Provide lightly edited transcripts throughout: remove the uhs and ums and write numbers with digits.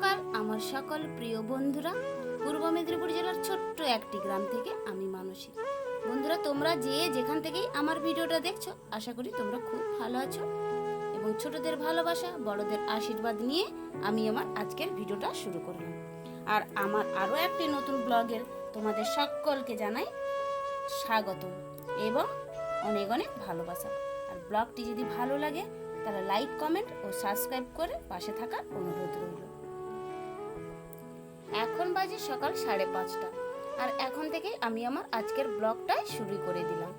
সকাল আমার সকল প্রিয় বন্ধুরা। পূর্ব মেদিনীপুর জেলার ছোট্ট একটি গ্রাম থেকে আমি মানসী। বন্ধুরা, তোমরা যে যেখান থেকেই আমার ভিডিওটা দেখছো, আশা করি তোমরা খুব ভালো আছো এবং ছোটদের ভালোবাসা, বড়দের আশীর্বাদ নিয়ে আমি আমার আজকের ভিডিওটা শুরু করলাম। আর আমার আরও একটি নতুন ব্লগের তোমাদের সকলকে জানাই স্বাগত এবং অনেক অনেক ভালোবাসা। আর ব্লগটি যদি ভালো লাগে তাহলে লাইক, কমেন্ট ও সাবস্ক্রাইব করে পাশে থাকার অনুরোধ রইল। এখন বাজে সকাল 5:30 আর এখন থেকেই আমি আমার আজকের ব্লগটাই শুরু করে দিলাম।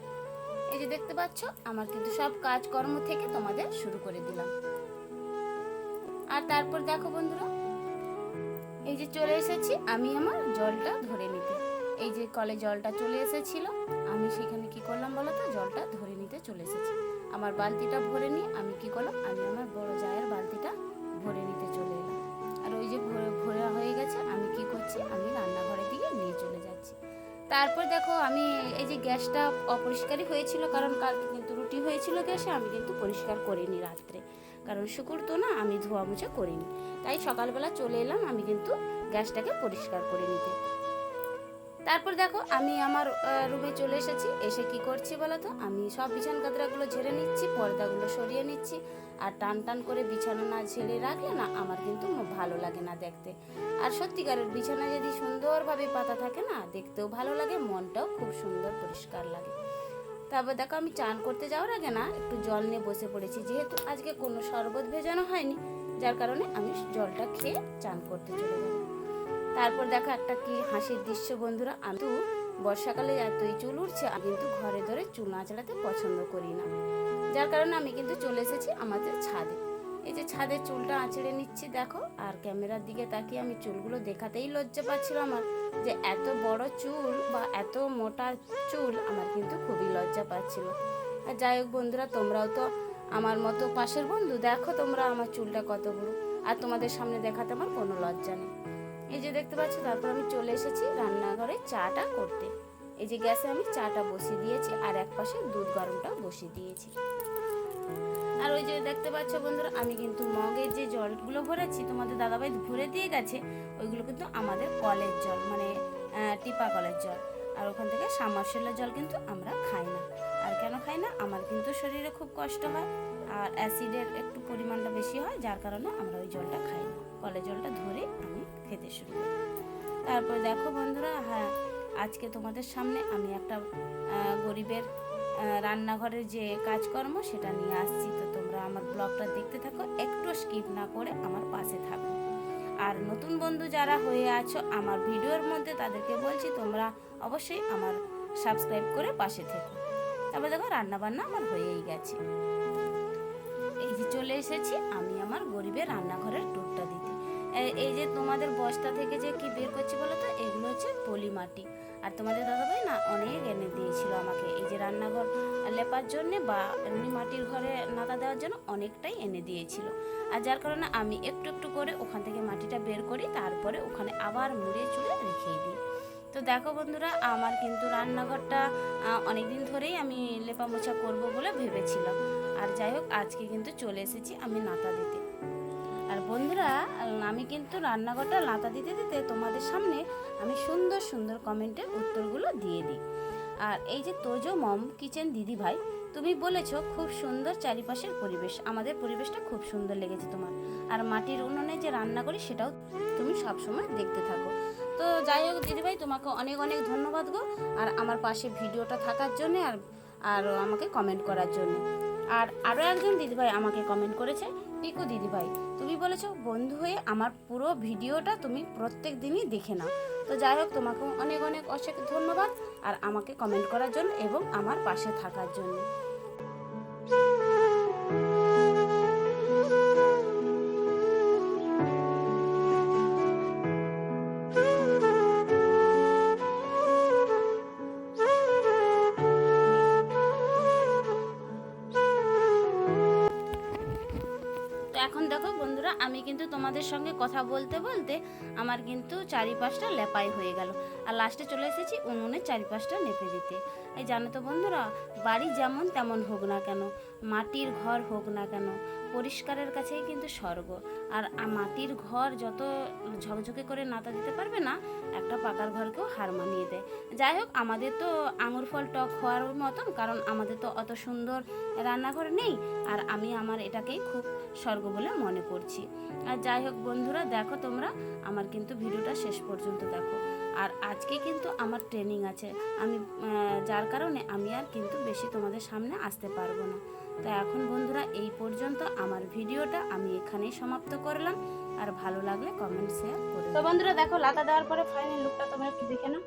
এই যে দেখতে পাচ্ছ, আমার কিন্তু সব কাজকর্ম থেকে তোমাদের শুরু করে দিলাম। আর তারপর দেখো বন্ধুরা, এই যে চলে এসেছি আমি আমার জলটা ধরে নিতে। এই যে কলে জলটা চলে এসেছিল, আমি সেখানে কি করলাম বলো তো, জলটা ধরে নিতে চলে এসেছি। আমার বালতিটা ভরে নিয়ে আমি কি করলাম, আমি আমার বড় জায়ের বালতিটা ভরে নিতে চলে এলাম। আর ওই যে ভরা হয়ে গেছে, আমি কি করছি, আমি রান্নাঘরে দিয়ে নিয়ে চলে যাচ্ছি। তারপর দেখো, আমি এই যে গ্যাসটা অপরিষ্কারই হয়েছিল, কারণ কালকে কিন্তু রুটি হয়েছিল গ্যাসে, আমি কিন্তু পরিষ্কার করিনি রাত্রে, কারণ শুকুর তো না, আমি ধোয়া মুছা করিনি। তাই সকালবেলা চলে এলাম আমি কিন্তু গ্যাসটাকে পরিষ্কার করে নিতে। তারপর দেখো, আমি আমার রুমে চলে এসেছি। এসে কি করছি বলো তো, আমি সব বিছানা গাদরাগুলো ঝেড়ে নিচ্ছি, পর্দাগুলো সরিয়ে নিচ্ছি। আর টান টান করে বিছানা না ঝেড়ে রাখলে না আমার কিন্তু ভালো লাগে না দেখতে। আর সত্যিকারের বিছানা যদি সুন্দরভাবে পাতা থাকে না, দেখতেও ভালো লাগে, মনটাও খুব সুন্দর পরিষ্কার লাগে। তারপর দেখো, আমি চান করতে যাওয়ার আগে না একটু জল নিয়ে বসে পড়েছি, যেহেতু আজকে কোনো শরবত ভেজানো হয়নি, যার কারণে আমি জলটা খেয়ে চান করতে চলে যাব। তারপর দেখো একটা কি হাসির দৃশ্য বন্ধুরা, আমি তো বর্ষাকালে এতই চুল উঠছে, আমি কিন্তু ঘরে ধরে চুল আঁচড়াতে পছন্দ করি না, যার কারণে আমি কিন্তু চলে এসেছি আমাদের ছাদে। এই যে ছাদে চুলটা আঁচড়ে নিচ্ছি দেখো। আর ক্যামেরার দিকে তাকিয়ে আমি চুলগুলো দেখাতেই লজ্জা পাচ্ছিল আমার, যে এত বড় চুল বা এত মোটা চুল, আমার কিন্তু খুবই লজ্জা পাচ্ছিল। আর যাই হোক বন্ধুরা, তোমরাও তো আমার মতো পাশের বন্ধু, দেখো তোমরা আমার চুলটা কত বড়, আর তোমাদের সামনে দেখাতে আমার কোনো লজ্জা নেই। এই যে দেখতে পাচ্ছ, তারপর আমি চলে এসেছি রান্নাঘরে চাটা করতে। এই যে গ্যাসে আমি চাটা বসিয়ে দিয়েছি, আর এক পাশে দুধ গরমটা বসিয়ে দিয়েছি। আর ওই যে দেখতে পাচ্ছ বন্ধুরা, আমি কিন্তু মগের যে জলগুলো ভরেছি, তোমাদের দাদাভাই ভরে দিয়ে গেছে, ওইগুলো কিন্তু আমাদের কলের জল, মানে টিপা কলের জল। আর ওখান থেকে সাবমার্সিবলের জল কিন্তু আমরা খাই না। আর কেন খাই না, আমার কিন্তু শরীরে খুব কষ্ট হয় আর অ্যাসিডের একটু পরিমাণটা বেশি হয়, যার কারণে আমরা ওই জলটা খাই না। কলের জলটা ধরে আমি খেতে শুরু করি। তারপর দেখো বন্ধুরা, হ্যাঁ, আজকে তোমাদের সামনে আমি একটা গরিবের রান্নাঘরের যে কাজকর্ম সেটা নিয়ে আসছি। তো তোমরা আমার ব্লগটা দেখতে থাকো, একটু স্কিপ না করে আমার পাশে থাকো। আর নতুন বন্ধু যারা হয়ে আছো আমার ভিডিওর মধ্যে, তাদেরকে বলছি তোমরা অবশ্যই আমার সাবস্ক্রাইব করে পাশে থেকো। তারপর দেখো, রান্নাবান্না আমার হয়েই গেছে। এই যে চলে এসেছি আমি আমার গরিবের রান্নাঘরের টুকটা দিতে। এই যে তোমাদের বস্তা থেকে যে কি বের করছি বলো তো, এগুলো হচ্ছে পলি মাটি। আর তোমাদের দাদাভাই না অনেক এনে দিয়েছিল আমাকে, এই যে রান্নাঘর লেপার জন্য বা এমনি মাটির ঘরে নাতা দেওয়ার জন্য অনেকটাই এনে দিয়েছিল। আর যার কারণে আমি একটু একটু করে ওখান থেকে মাটিটা বের করি, তারপরে ওখানে আবার মুড়িয়ে চুড়ে রেখে দিই। তো দেখো বন্ধুরা, আমার কিন্তু রান্নাঘরটা অনেক দিন ধরেই আমি লেপা মোছা করবো বলে ভেবেছিলাম। আর যাই হোক, আজকে কিন্তু চলে এসেছি আমি নাতা দিতে। আর বন্ধুরা, আমি কিন্তু রান্নাঘরটা লাতা দিতে দিতে তোমাদের সামনে আমি সুন্দর সুন্দর কমেন্টের উত্তরগুলো দিয়ে দিই। আর এই যে তোজো মম কিচেন দিদি ভাই, তুমি বলেছো খুব সুন্দর চারিপাশের পরিবেশ, আমাদের পরিবেশটা খুব সুন্দর লেগেছে তোমার। আর মাটির উনুনে যে রান্না করি সেটাও তুমি সবসময় দেখতে থাকো। তো যাই হোক দিদিভাই, তোমাকে অনেক অনেক ধন্যবাদ গো, আর আমার পাশে ভিডিওটা থাকার জন্যে, আর আমাকে কমেন্ট করার জন্য। আর আরও একজন দিদিভাই আমাকে কমেন্ট করেছে, পিকু দিদিভাই, তুমি বলেছো বন্ধু হয়ে আমার পুরো ভিডিওটা তুমি প্রত্যেক দিনই দেখে নাও। তো যাই হোক, তোমাকে অনেক অনেক অশেষ ধন্যবাদ আর আমাকে কমেন্ট করার জন্য এবং আমার পাশে থাকার জন্য। এখন দেখো বন্ধুরা, আমি কিন্তু তোমাদের সঙ্গে কথা বলতে বলতে আমার কিন্তু চারিপাশটা লেপাই হয়ে গেল, আর লাস্টে চলে এসেছি উনুনের চারিপাশটা নেপে দিতে। এই জানো তো বন্ধুরা, বাড়ি যেমন তেমন হোক না কেন, মাটির ঘর হোক না কেন, পরিষ্কারের কাছেই কিন্তু স্বর্গ। আর মাটির ঘর যত ঝকঝকে করে নাতা দিতে পারবে না, একটা পাকার ঘরকেও হার মানিয়ে দেয়। যাই হোক, আমাদের তো আঙুর ফল টক হওয়ার মতন, কারণ আমাদের তো অত সুন্দর রান্নাঘর নেই। আর আমি আমার এটাকেই খুব স্বর্গ বলে মনে করছি। আর যাই হোক বন্ধুরা, দেখো তোমরা আমার কিন্তু ভিডিওটা শেষ পর্যন্ত দেখো। আর আজকে কিন্তু আমার ট্রেনিং আছে, আমি যার কারণে আমি আর কিন্তু বেশি তোমাদের সামনে আসতে পারবো না। তো এখন বন্ধুরা, এই পর্যন্ত আমার ভিডিওটা আমি এখানেই সমাপ্ত করলাম। আর ভালো লাগলে কমেন্ট শেয়ার করে। তো বন্ধুরা দেখো, লাতা দেওয়ার পরে ফাইনাল লুকটা তোমরা একটু দেখে নাও।